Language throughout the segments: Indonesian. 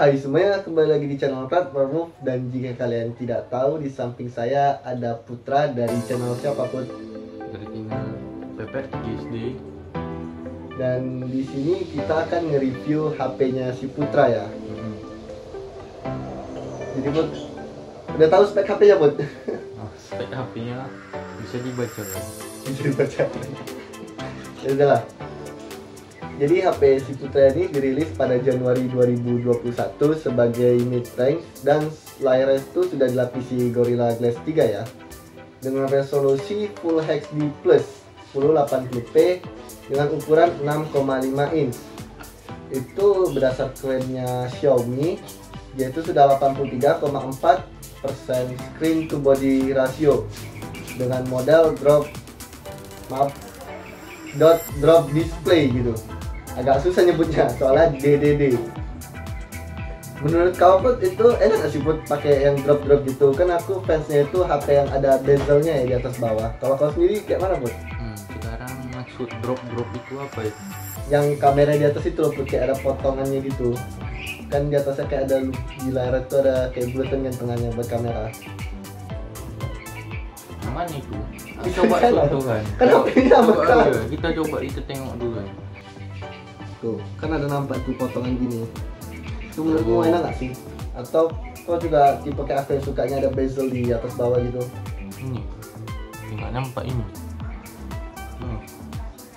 Hai semuanya, kembali lagi di channel Platform Move. Dan jika kalian tidak tahu, di samping saya ada Putra dari channel siapa Put? Dari channel Pepet GSD. Dan di sini kita akan nge-review HP-nya si Putra ya. Jadi Put, udah tahu spek HP-nya Put? Spek HP-nya bisa dibaca kan? Bisa dibaca. Ya udahlah. Jadi HP si Putra ini dirilis pada Januari 2021 sebagai mid-range dan layarnya itu sudah dilapisi Gorilla Glass 3 ya, dengan resolusi Full HD Plus 1080p dengan ukuran 6,5 inch. Itu berdasarkan Xiaomi, yaitu sudah 83,4% screen to body ratio dengan model drop display gitu. Agak susah nyebutnya soalnya DDD. Menurut kau Put, itu enak gak sih Put pakai yang drop gitu? Kan aku fansnya itu HP yang ada bezelnya ya di atas bawah. Kalau kau sendiri kayak mana Put? Sekarang maksud drop itu apa itu? Yang kamera di atas itu loh Put, kayak ada potongannya gitu. Kan di atasnya kayak ada di layar itu ada kayak bulatan yang tengahnya buat kamera. Namanya itu? Kita coba contohkan. Kan HP-nya bekal. Kita coba itu tengok dulu. Tuh, kan ada nampak tuh potongan gini. Itu menurutmu enak gak sih? Atau kau juga tipe kayak aku yang sukanya ada bezel di atas bawah gitu? Ini nggak nampak ini.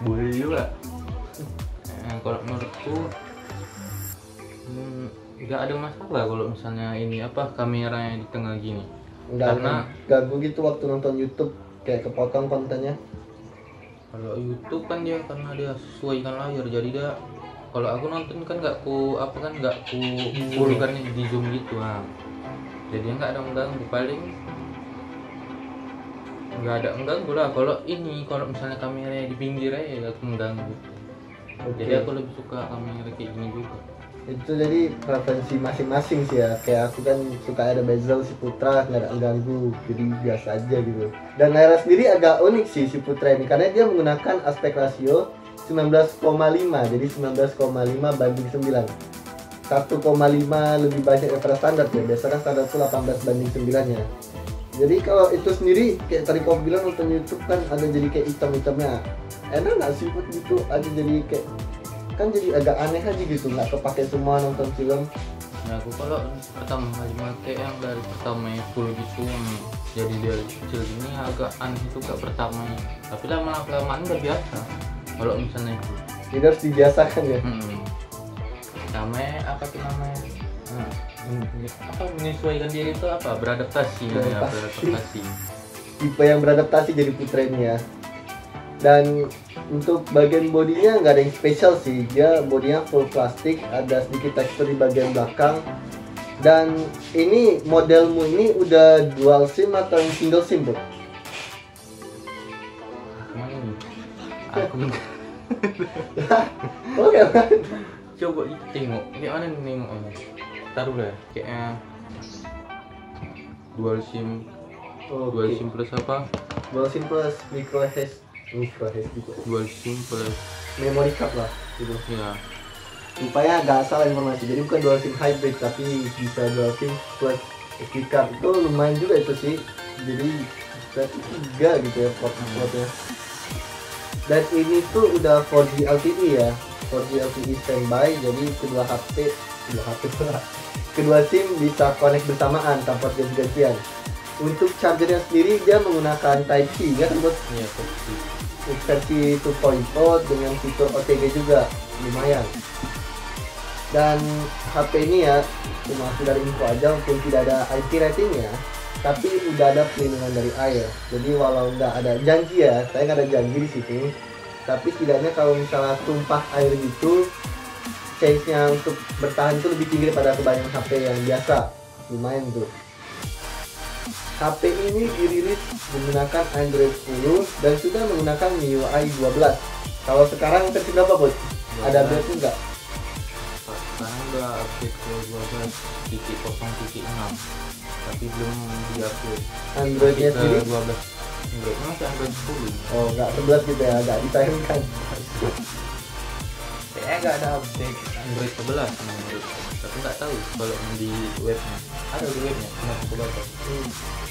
Boleh juga. Kalau menurutku nggak ada masalah kalau misalnya ini apa kameranya di tengah gini. Enggak, Karena ganggu gitu waktu nonton YouTube kayak kepotong kontennya. kalau YouTube kan dia karena dia sesuaikan layar, jadi dia kalau aku nonton kan nggak ku full kan di zoom gitu jadi nggak ada mengganggu, paling nggak ada mengganggu lah. Kalau misalnya kameranya di pinggir aja aku mengganggu. Jadi aku lebih suka kamera kayak gini juga. Itu jadi preferensi masing-masing sih ya. Kayak aku kan suka ada bezel, si Putra nggak ada mengganggu, jadi biasa aja gitu. Dan layar sendiri agak unik sih si Putra ini, karena dia menggunakan aspek rasio 19,5, jadi 19,5 banding 9, 1,5 lebih banyak daripada standar ya. Biasanya standar itu 18 banding 9 nya. Jadi kalau itu sendiri kayak tadi kau bilang nonton YouTube kan ada jadi kayak hitam-hitamnya, enak nggak sih Put gitu? Ada jadi kayak kan jadi agak aneh aja gitu, nggak kepake semua nonton film. Nah aku kalau pertama kali pakai yang dari pertama full gitu, jadi dari kecil gini agak aneh itu gak pertamanya, tapi lama-lamaan udah biasa. Kalau misalnya itu Jadi harus dibiasakan ya. namanya apa tuh namanya apa menyesuaikan diri itu apa beradaptasi. Tipe yang beradaptasi jadi Putra ini ya. Dan untuk bagian bodinya nggak ada yang spesial sih, dia bodinya full plastik, ada sedikit tekstur di bagian belakang. Dan ini modelmu ini udah dual SIM atau yang single SIM Bro? Aku Oke. coba itu tengok kayak mana nih nengoknya, taruh lah kayaknya dual sim. Dual sim plus apa? Dual SIM plus micro SD juga. Dual sim plus Memory card lah gitu. ya. Supaya nggak salah informasi, jadi bukan dual SIM hybrid tapi bisa dual SIM plus SD card. Itu lumayan juga itu sih, jadi berarti 3 gitu ya portnya. Dan ini tuh udah 4G LTE ya, 4G LTE standby, jadi kedua SIM bisa connect bersamaan tanpa ganti-gantian. Untuk chargernya sendiri dia menggunakan Type-C ya kan Bos? Iya, pasti. Versi 2.0 dengan fitur OTG juga lumayan. Dan HP ini ya cuma sekedar info aja, mungkin tidak ada IP ratingnya, tapi udah ada perlindungan dari air. Jadi walau nggak ada janji ya, saya nggak ada janji di sini, tapi setidaknya kalau misalnya tumpah air gitu, chance-nya untuk bertahan itu lebih tinggi daripada kebanyakan HP yang biasa. Lumayan tuh. HP ini dirilis menggunakan Android 10 dan sudah menggunakan MIUI 12. Kalau sekarang versi berapa Bud? Ada update enggak? Sekarang udah update ke 12.0.6 tapi belum di-update. Androidnya sendiri? 12. Android masih Android 10. Oh, nggak 11 gitu ya, nggak disayangkan. kayaknya nggak ada update Android 11 menurut. Tapi nggak tahu kalau di webnya. Ada di webnya, kenapa aku baca?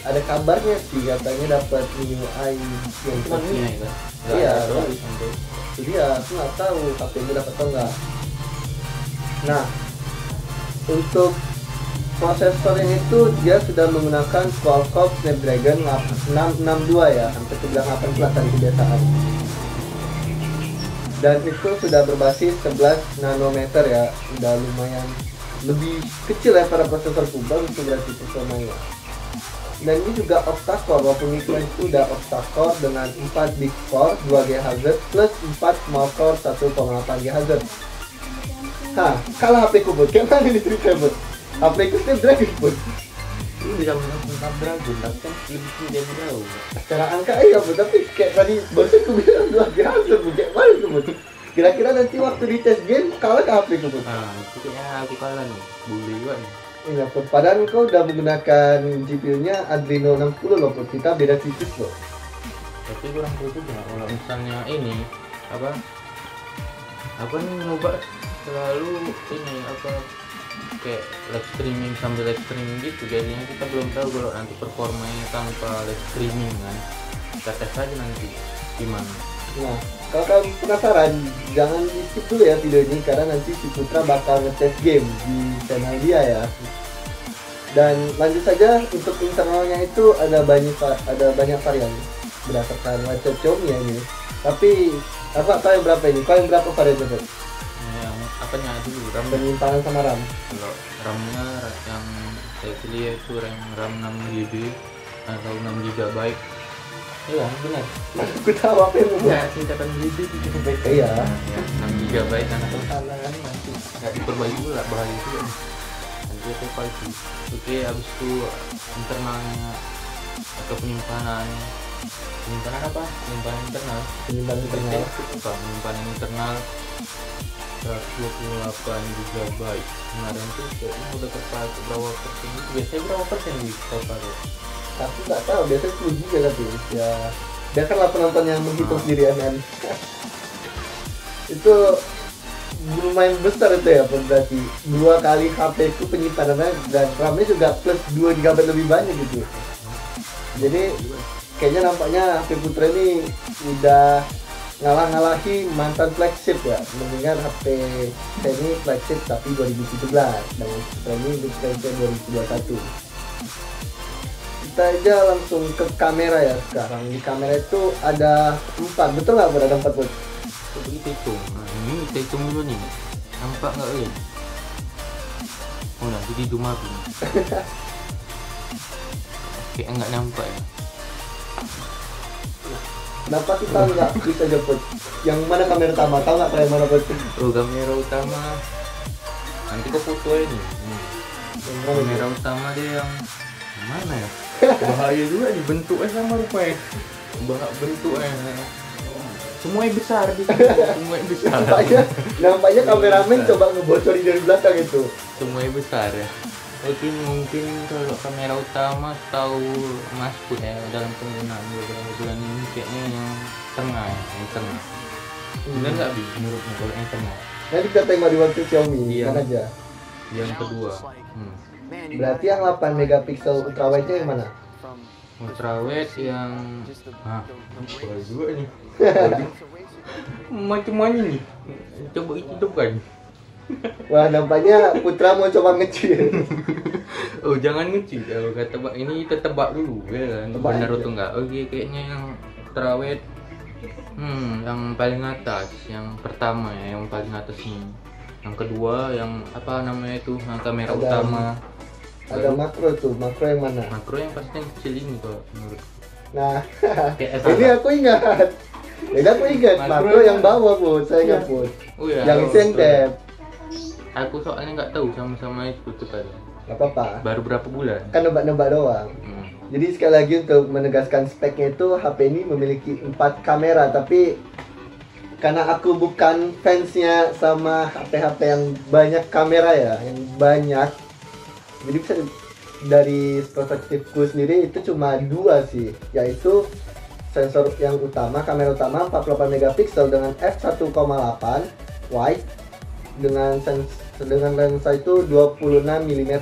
Ada kabarnya sih katanya dapat MIUI yang cuma Pastinya ini. ya kan? Nggak Iya, ada bagus. Android. Jadi ya aku nggak tahu HP ini dapat atau enggak. Nah, untuk prosesornya itu dia sudah menggunakan Qualcomm Snapdragon 662 ya, hampir ke bilang 18 tadi kebiasaan. Dan itu sudah berbasis 11 nanometer ya, udah lumayan lebih kecil ya pada prosesor kubang itu berarti performanya. Dan ini juga octa-core, walaupun itu udah octa-core dengan 4 big core 2 GHz plus 4 small core 1,8 GHz. Hah, kalah HP ku bud, kayak mana ini ceritanya bud? HP ku Snapdragon bud. Ini bisa menang Snapdragon, tapi kan lebih dari jauh. Secara angka iya bud, tapi kayak tadi baru ku bilang 2 GHz bud, kayak mana tuh bud? Kira-kira nanti waktu di tes game kalah ke HP ku bud? Nah, itu kayaknya aku kalah nih, boleh juga nih. Iya bud, padahal kau udah menggunakan GPU-nya Adreno 60 loh bud, kita beda tipis loh. Tapi kurang tahu juga kalau misalnya ini apa nih nyoba selalu ini kayak live streaming sambil live streaming gitu, jadinya kita belum tahu kalau nanti performanya tanpa live streaming kan. Kita tes aja nanti gimana. Nah, kalau kalian penasaran, jangan di skip dulu ya video ini karena nanti si Putra bakal ngetes game di channel dia ya. Dan lanjut saja, untuk internalnya itu ada banyak varian berdasarkan website Xiaomi ya ini. Tapi apa kau yang berapa ini? Kau yang berapa varian itu? Yang apanya dulu RAM. Penyimpanan sama RAM. Kalau RAM-nya yang saya pilih itu RAM 6 GB atau 6 GB. Iya benar. Aku tahu apa yang mau. Ya singkatan GB 3 GB. Iya. Ya, 6 GB karena kalau salah kan nanti nggak diperbaiki pula, bahaya juga nih. Nanti itu quality. Oke, habis itu internalnya atau penyimpanan apa? Penyimpanan internal. Penyimpanan internal. Penyimpanan internal 128 GB. Kemarin tuh kayaknya udah terpakai berapa persen? Biasanya berapa persen di total? Aku nggak tahu, biasanya 10 juga tapi ya biarkanlah penonton yang menghitung sendiri kan. Itu lumayan besar itu ya berarti 2 kali HP itu penyimpanannya dan RAM-nya juga plus 2 GB lebih banyak gitu. Jadi kayaknya nampaknya HP Putra ini udah ngalah-ngalahi mantan flagship ya. Mendingan HP saya ini flagship tapi 2017 dan Putra ini flagship 2021. Kita aja langsung ke kamera ya sekarang. Di kamera itu ada 4, betul nggak Bud? Ada 4 Bud? Coba kita hitung. Nah, ini kita hitung dulu nih. Nampak nggak ini? Oh nanti di zoom lagi. Kayak nggak nampak ya. Kenapa kita nggak bisa jemput? Yang mana kamera utama? Tahu nggak yang mana Bud? Oh kamera utama. Nanti kau foto ini. Kamera utama dia yang mana ya? Bahaya juga nih, bentuknya sama rupanya. Bentuknya semuanya besar di sini, semuanya besar. Nampaknya kameramen coba ngebocorin dari belakang itu. Semuanya besar ya. Oke, mungkin kalau kamera utama tahu Mas Pun ya dalam penggunaan beberapa bulan ini kayaknya yang tengah ya, yang tengah. Benar nggak Bi? Menurutmu kalau yang tengah? Nanti kita tengok di waktu Xiaomi, Iya. kan aja. Yang kedua. Berarti yang 8 megapiksel ultrawide-nya yang mana? Ultrawide yang boleh juga nih. Macam-macam nih. Coba hidupkan. Wah, nampaknya Putra mau coba ngecil. Oh, jangan ngecil. Kalau kata Bak ini kita tebak dulu ya kan. Tebak Benar aja. atau enggak? Oke, kayaknya yang ultrawide yang paling atas, yang pertama ya, yang paling atas ini. Yang kedua yang apa namanya itu? Yang kamera Ada- utama. Ada makro tuh, makro yang mana? Makro yang pasti yang kecil ini kok menurut. Nah, Kayak ini aku ingat. Jadi aku ingat, makro yang bawah Bud, saya ingat Bud. Oh ya. Yang itu yang tab. Aku soalnya nggak tahu sama-sama itu tuh kan. Gak apa-apa, Baru berapa bulan? kan nebak-nebak doang. Jadi sekali lagi untuk menegaskan speknya itu HP ini memiliki 4 kamera, tapi karena aku bukan fansnya sama HP-HP yang banyak kamera ya, yang banyak, jadi bisa dari perspektifku sendiri itu cuma 2 sih, yaitu sensor yang utama, kamera utama 48 megapiksel dengan f1,8 wide dengan lensa itu 26 mm.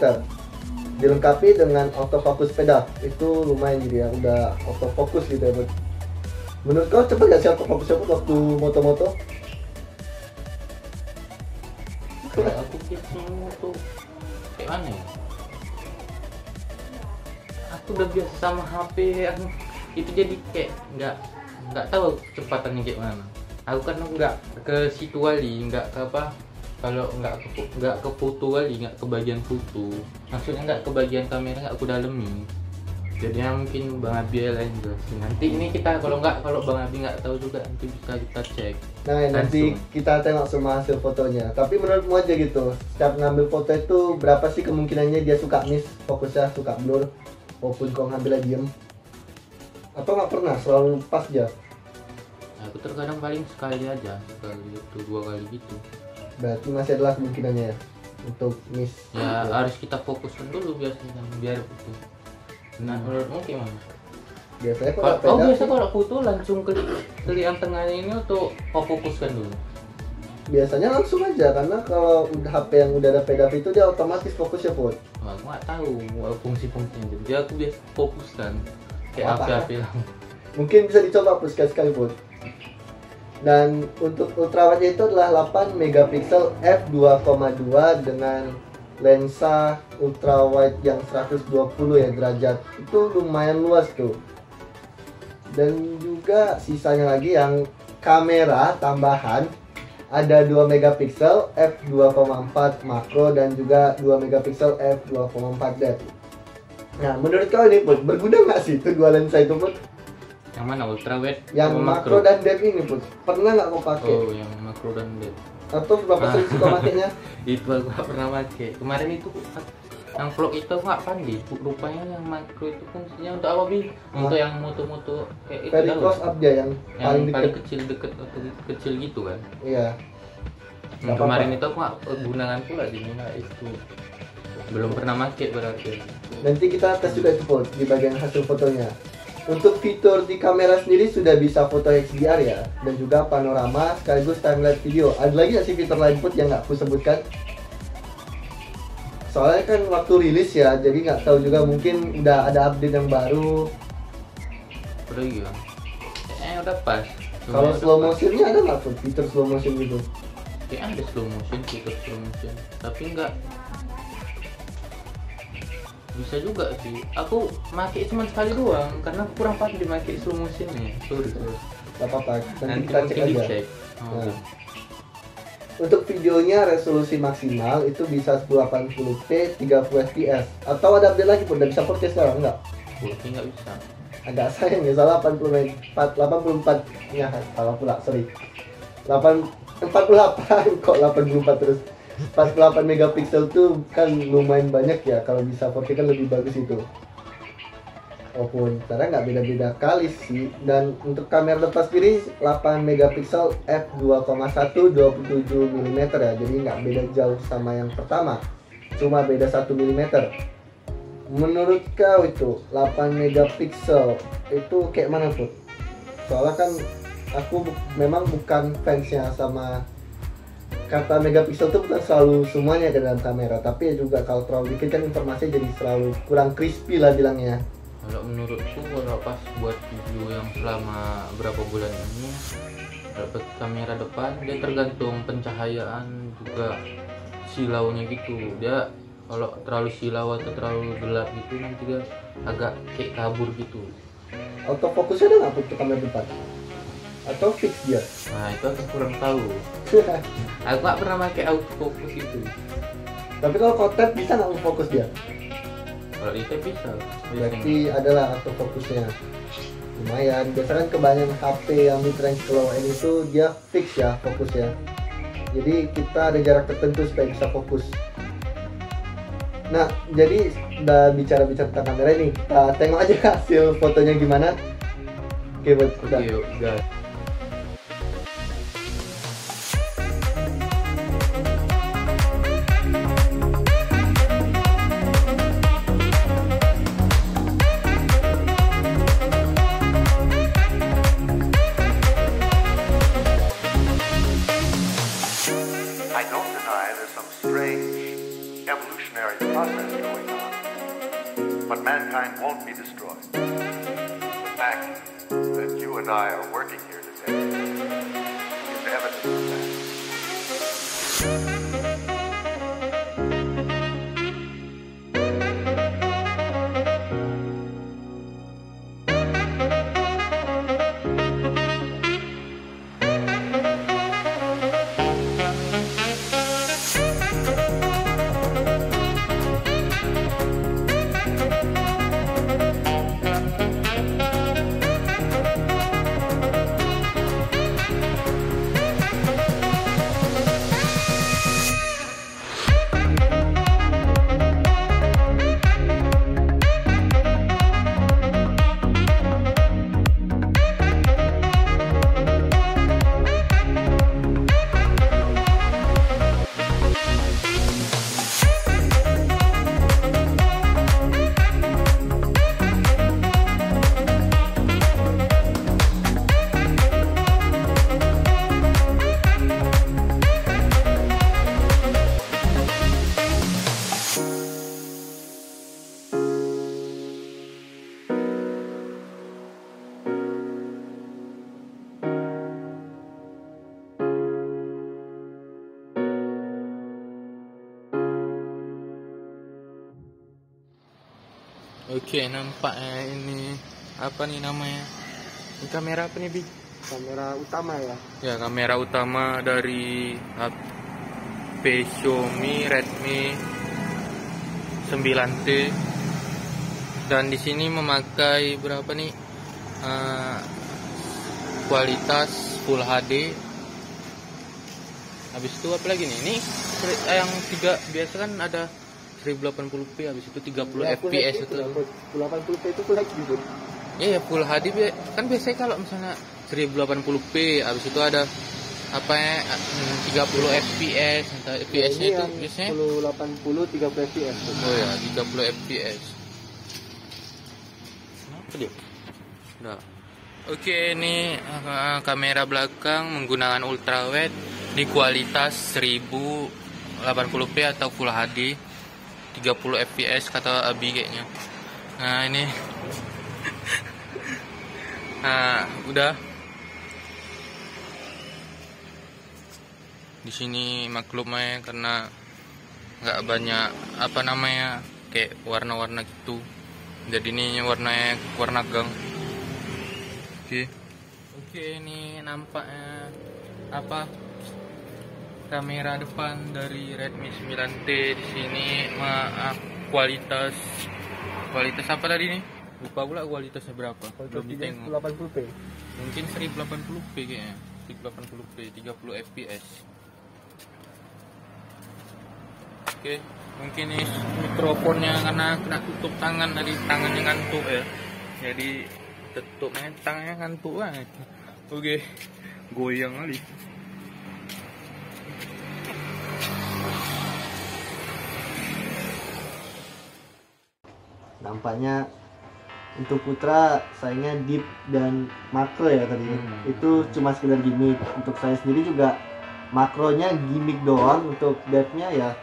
Dilengkapi dengan autofocus pedak. Itu lumayan jadi ya, udah autofocus gitu ya, Bud. Menurut kau cepet gak sih autofocusnya Bud waktu moto-moto? Kalau aku semua tuh kayak mana ya? Aku udah biasa sama HP yang itu, jadi kayak nggak tahu kecepatannya kayak mana. Aku kan nggak ke situ kali, nggak ke apa, kalau nggak ke foto kali, nggak ke bagian foto, maksudnya nggak ke bagian kamera, nggak aku dalemi. Jadi mungkin Bang Abi lain jelasin. Nanti ini kita kalau Bang Abi nggak tahu juga, nanti bisa kita cek. Nah nanti kita tengok semua hasil fotonya. Tapi menurutmu aja gitu, setiap ngambil foto itu berapa sih kemungkinannya dia suka miss fokusnya, suka blur, walaupun kau ngambilnya diem? Atau nggak pernah, selalu pas aja? Aku terkadang paling sekali aja, sekali itu 2 kali gitu. Berarti masih adalah kemungkinannya ya untuk miss. Ya harus kita fokuskan dulu biasanya biar itu. Nah, menurutmu gimana? Biasanya Biasa kalau foto langsung kelihatan tengahnya ini atau kau fokuskan dulu? Biasanya langsung aja, karena kalau HP yang udah ada pedal itu dia otomatis fokusnya Put. Nah, aku nggak tahu fungsi-fungsinya, jadi aku biasa fokuskan kayak HP lah. Mungkin bisa dicoba Put sekali-sekali Put. Dan untuk ultrawide itu adalah 8 megapiksel f2,2 dengan lensa ultrawide yang 120 ya derajat. Itu lumayan luas tuh. Dan juga sisanya lagi yang kamera tambahan ada 2 megapiksel f2,4 makro dan juga 2 megapiksel f2,4 depth. Nah, menurut kau ini Put, berguna nggak sih itu dua lensa itu Put? Yang mana, ultrawide? Yang makro dan depth ini Put, pernah nggak kau pakai? Oh, yang makro dan depth. Atau berapa sering suka makainya? Itu aku nggak pernah pakai. Kemarin itu yang vlog itu aku nggak pandai. Rupanya yang makro itu fungsinya untuk apa Bi? Untuk yang moto-moto kayak itu. Very close up dia yang paling kecil deket atau kecil gitu kan? Iya. Kemarin itu aku nggak gunakan pula di mana itu. Belum pernah pakai berarti. Nanti kita tes juga itu Put di bagian hasil fotonya. Untuk fitur di kamera sendiri sudah bisa foto HDR ya, dan juga panorama sekaligus timelapse video. Ada lagi nggak sih fitur lain Put yang nggak aku sebutkan? Soalnya kan waktu rilis ya, jadi nggak tahu juga, mungkin udah ada update yang baru. Udah iya. Udah pas. Kalau slow motionnya ada nggak Put fitur slow motion gitu? Ada slow motion, fitur slow motion, tapi nggak bisa juga sih. Aku pakai cuma sekali doang karena kurang pas dipakai slow motionnya. Sorry. Gak apa-apa, nanti kita cek aja. Nah. Untuk videonya resolusi maksimal itu bisa 1080p 30 fps. Atau ada update lagi Pun, udah bisa 4K sekarang enggak? Nggak bisa. Agak sayang ya, salah 84 ya, salah pula, sorry. 48 kok 84 terus. 48 megapiksel tuh kan lumayan banyak ya, kalau bisa 4K kan lebih bagus itu. Walaupun cara nggak beda-beda kali sih. Dan untuk kamera depan sendiri 8 megapiksel f2,1 27 mm ya, jadi nggak beda jauh sama yang pertama, cuma beda 1 mm. Menurut kau itu 8 megapiksel itu kayak mana Put? Soalnya kan aku memang bukan fansnya sama kata megapiksel itu, bukan selalu semuanya ke dalam kamera, tapi ya juga kalau terlalu dikit kan informasinya jadi selalu kurang crispy lah bilangnya. Kalau menurutku kalau pas buat video yang selama berapa bulan ini dapat kamera depan, dia tergantung pencahayaan juga silaunya gitu. Dia kalau terlalu silau atau terlalu gelap gitu nanti dia agak kayak kabur gitu. Autofokusnya ada nggak untuk kamera depan? Atau fix dia? Nah itu aku kurang tahu. Aku nggak pernah pakai autofocus itu. Tapi kalau kotak bisa nggak fokus dia? Kalau itu bisa. Berarti adalah autofokusnya lumayan. Biasanya kan kebanyakan HP yang mid range low end itu dia fix ya fokusnya. Jadi kita ada jarak tertentu supaya bisa fokus. Nah, jadi udah bicara-bicara tentang kamera ini, kita tengok aja hasil fotonya gimana. Oke, yuk, guys. mankind won't be destroyed. The fact that you and I are working here today is evidence of that. Oke, nampaknya ini apa nih namanya? Ini kamera apa nih, Bi? Kamera utama ya. Ya, kamera utama dari HP Xiaomi Redmi 9T. Dan di sini memakai berapa nih? Kualitas Full HD. Habis itu apa lagi nih? Ini yang tiga biasa kan ada 1080p, habis itu 30 Ya, fps itu. 1080p itu full HD bud. Iya, Full HD kan biasanya kalau misalnya 1080p, habis itu ada apa ya 30 fps. Entah fps-nya itu biasanya 1080 30 fps. oh ya 30 fps. Kenapa dia? Udah. Oke, ini kamera belakang menggunakan ultrawide di kualitas 1080p atau Full HD 30 fps kata Abi kayaknya. Nah, ini nah, udah. Di sini maklumnya karena nggak banyak apa namanya kayak warna-warna gitu. Jadi ini warnanya warna gang. Oke, ini nampaknya apa kamera depan dari Redmi 9T di sini. Kualitas apa tadi nih? Lupa pula kualitasnya berapa. Belum ditengok. 1080p. Mungkin 1080p kayaknya. 1080p 30 fps. Oke, mungkin ini mikrofonnya karena kena tutup tangan tadi, tangannya ngantuk ya. Jadi tutupnya tangannya ngantuk banget. Oke, goyang kali. Nampaknya untuk Putra sayangnya deep dan makro ya tadi. Itu cuma sekedar gimmick. Untuk saya sendiri juga makronya gimmick doang. Untuk depth-nya ya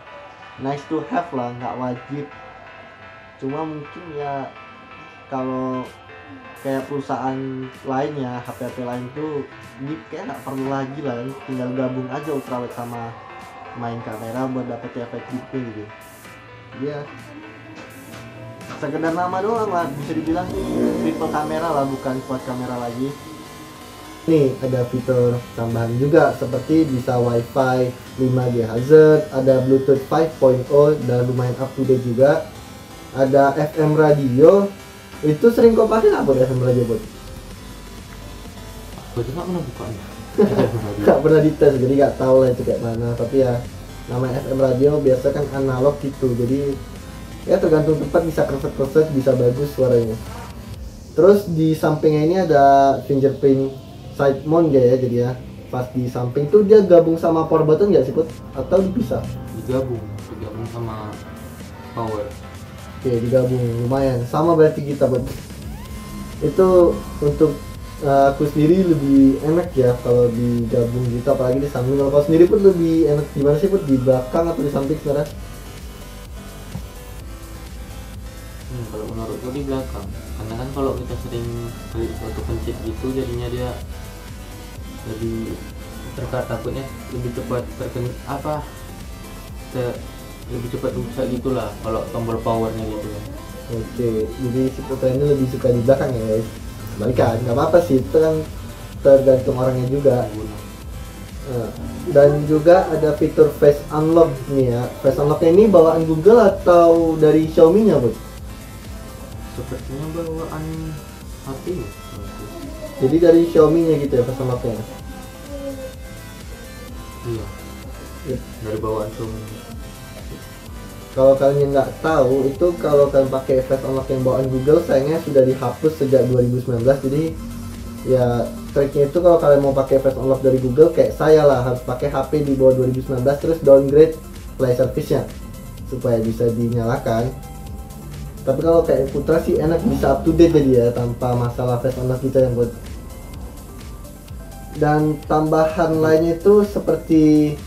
nice to have lah, nggak wajib. Cuma mungkin ya kalau kayak perusahaan lainnya, HP-HP lain tuh deep kayak nggak perlu lagi lah, tinggal gabung aja ultrawide sama main kamera buat dapet efek deepnya gitu. Iya, sekedar nama doang lah, bisa dibilang triple kamera lah, bukan quad kamera lagi. Nih ada fitur tambahan juga seperti bisa wifi 5 GHz, ada bluetooth 5.0 dan lumayan up to date juga. Ada FM radio. Itu sering kau pakai nggak buat FM radio buat? Gue juga pernah bukanya. Nggak pernah dites, jadi nggak tahu lah itu kayak mana. Tapi ya namanya FM radio biasa kan analog gitu, jadi ya tergantung tempat bisa kerset-kerset, bisa bagus suaranya. Terus di sampingnya ini ada fingerprint side mount ya, jadi ya pas di samping tuh dia gabung sama power button nggak sih Put? Atau dipisah? digabung sama power. Oke, digabung, lumayan sama berarti kita Put. Itu untuk aku sendiri lebih enak ya kalau digabung gitu, apalagi di samping. Kalau kau sendiri pun lebih enak gimana sih Put, di belakang atau di samping sebenarnya? Kalau menurut gue di belakang. Karena kan kalau kita sering klik auto pencet gitu, jadinya dia lebih takutnya lebih cepat lebih cepat rusak gitulah kalau tombol powernya gitu. Oke, jadi si Putra ini lebih suka di belakang ya guys. Balikan, nggak apa-apa sih, itu kan tergantung orangnya juga. Dan juga ada fitur Face Unlock nih ya. Face Unlock ini bawaan Google atau dari Xiaomi-nya, Bud? Sepertinya bawaan HP ya. Jadi dari Xiaomi-nya gitu ya Face Unlock-nya. Iya. Yep. Dari bawaan Xiaomi. Kalau kalian nggak tahu, itu kalau kalian pakai Face Unlock yang bawaan Google, sayangnya sudah dihapus sejak 2019. Jadi ya triknya itu kalau kalian mau pakai Face Unlock dari Google, kayak saya lah, harus pakai HP di bawah 2019 terus downgrade Play Service-nya supaya bisa dinyalakan. Tapi kalau kayak Putra sih enak, bisa up to date jadi ya, tanpa masalah Face Unlock kita yang buat. Dan tambahan lainnya itu seperti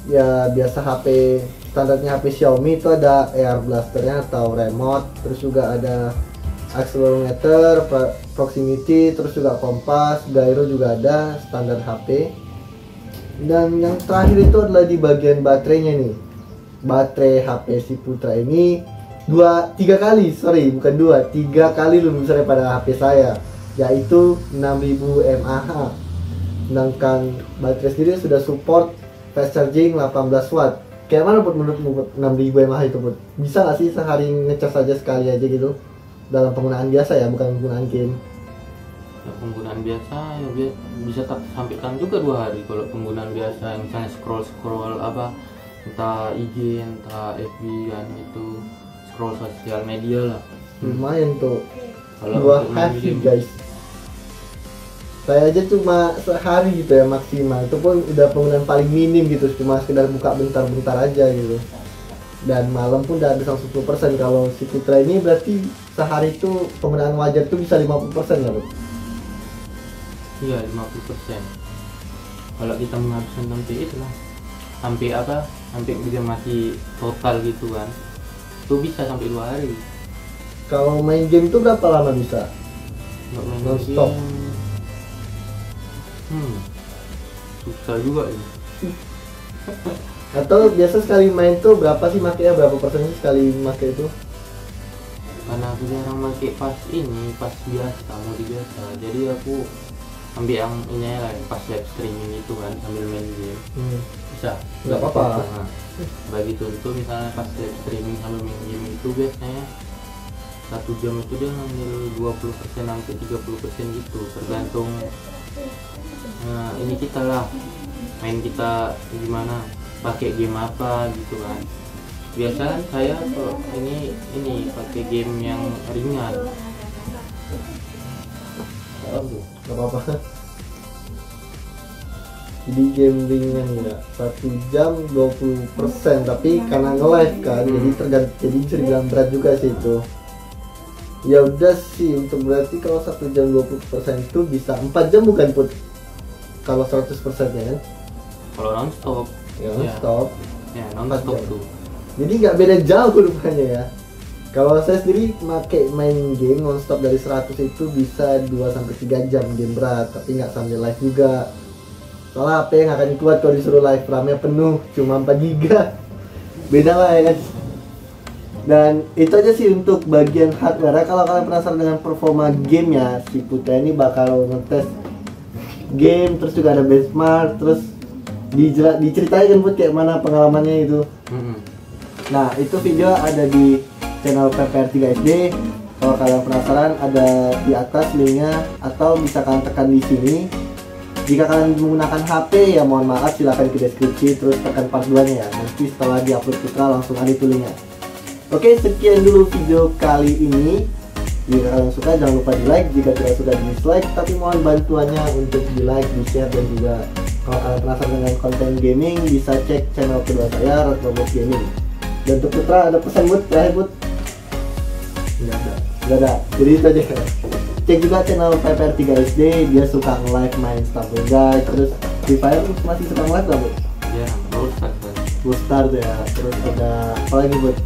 ya biasa HP standarnya HP Xiaomi, itu ada Air Blaster-nya atau remote, terus juga ada accelerometer, proximity, terus juga kompas, gyro juga ada standar HP. Dan yang terakhir itu adalah di bagian baterainya nih. Baterai HP si Putra ini 3 kali lebih besar daripada HP saya, yaitu 6000 mAh. Sedangkan baterai sendiri sudah support fast charging 18 watt. Kayak mana Put menurutmu 6000 mAh itu Put? Bisa nggak sih sehari ngecas saja sekali aja gitu? Dalam penggunaan biasa ya, bukan penggunaan game. Ya, penggunaan biasa ya bisa sampaikan juga 2 hari. Kalau penggunaan biasa misalnya scroll entah IG, entah FB kan, itu scroll sosial media lah. Lumayan tuh. Kalau 2 hari guys. Saya aja cuma sehari gitu ya maksimal, itu pun udah penggunaan paling minim gitu, cuma sekedar buka bentar-bentar aja gitu. Dan malam pun udah habis langsung 10%. Kalau si Putra ini berarti sehari itu penggunaan wajar tuh bisa 50% ya Bro? Iya 50%. Kalau kita menghabiskan sampai itu lah, sampai dia mati total gitu kan, itu bisa sampai 2 hari. Kalau main game tuh berapa lama bisa? Nggak main Non-stop? game, susah juga ya. Atau biasa sekali main tuh berapa sih makanya, berapa persen sih sekali make itu? Karena aku jarang pakai pas biasa, mode biasa, jadi aku ambil yang ini lah, pas live streaming itu kan sambil main game. Bisa, Nggak apa-apa. Nah, bagi contoh misalnya pas live streaming sambil main game itu biasanya 1 jam itu dia ngambil 20% sampai 30% gitu, tergantung ini kita lah, main kita gimana, pakai game apa gitu kan. Biasa kan saya kalau ini pakai game yang ringan. Gak apa-apa. Jadi game ringan ya, 1 jam 20%, tapi karena nge-live kan, jadi bisa dibilang berat juga sih itu. Ya udah sih, untuk berarti kalau 1 jam 20% itu bisa 4 jam bukan Put? Kalau 100% ya kan? Kalau non-stop Ya non-stop. ya non-stop tuh. Jadi nggak beda jauh rupanya ya. Kalau saya sendiri main game non-stop dari 100 itu bisa 2-3 jam game berat, tapi nggak sambil live juga. Soalnya HP yang akan kuat kalau disuruh live, RAM-nya penuh, cuma 4 GB. Beda lah ya guys. Dan itu aja sih untuk bagian hardware. Kalau kalian penasaran dengan performa gamenya, si Putra ini bakal ngetes game, terus juga ada benchmark, terus diceritain kan Put kayak mana pengalamannya itu. Nah itu video ada di channel PPR3SD. Kalau kalian penasaran ada di atas linknya, atau bisa kalian tekan di sini. Jika kalian menggunakan HP ya mohon maaf, silahkan ke deskripsi terus tekan part 2 nya ya. Nanti setelah diupload Putra langsung ada itu linknya. Oke, sekian dulu video kali ini. Jika kalian suka jangan lupa di like, jika tidak suka di dislike, tapi mohon bantuannya untuk di like, di share, dan juga kalau kalian penasaran dengan konten gaming bisa cek channel kedua saya, Robot Gaming. Dan untuk Putra ada pesan Bud, terakhir Bud? Nggak ada. Jadi itu aja. Cek juga channel PPR3SD, dia suka nge-live main Stumble Guys, terus Free Fire masih suka nge-live nggak Bud? Ya, Full Start ya. Terus ada apa lagi Bud?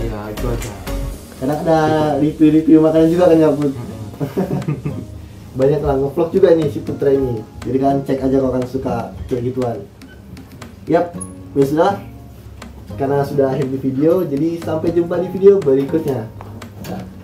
ya itu aja. Karena ada review makanan juga kan ya Put. Banyak lah nge-vlog juga nih si Putra ini. Jadi kan cek aja kalau kan suka kayak gituan. Yap, ya sudah. Karena sudah akhir di video, jadi sampai jumpa di video berikutnya. Nah.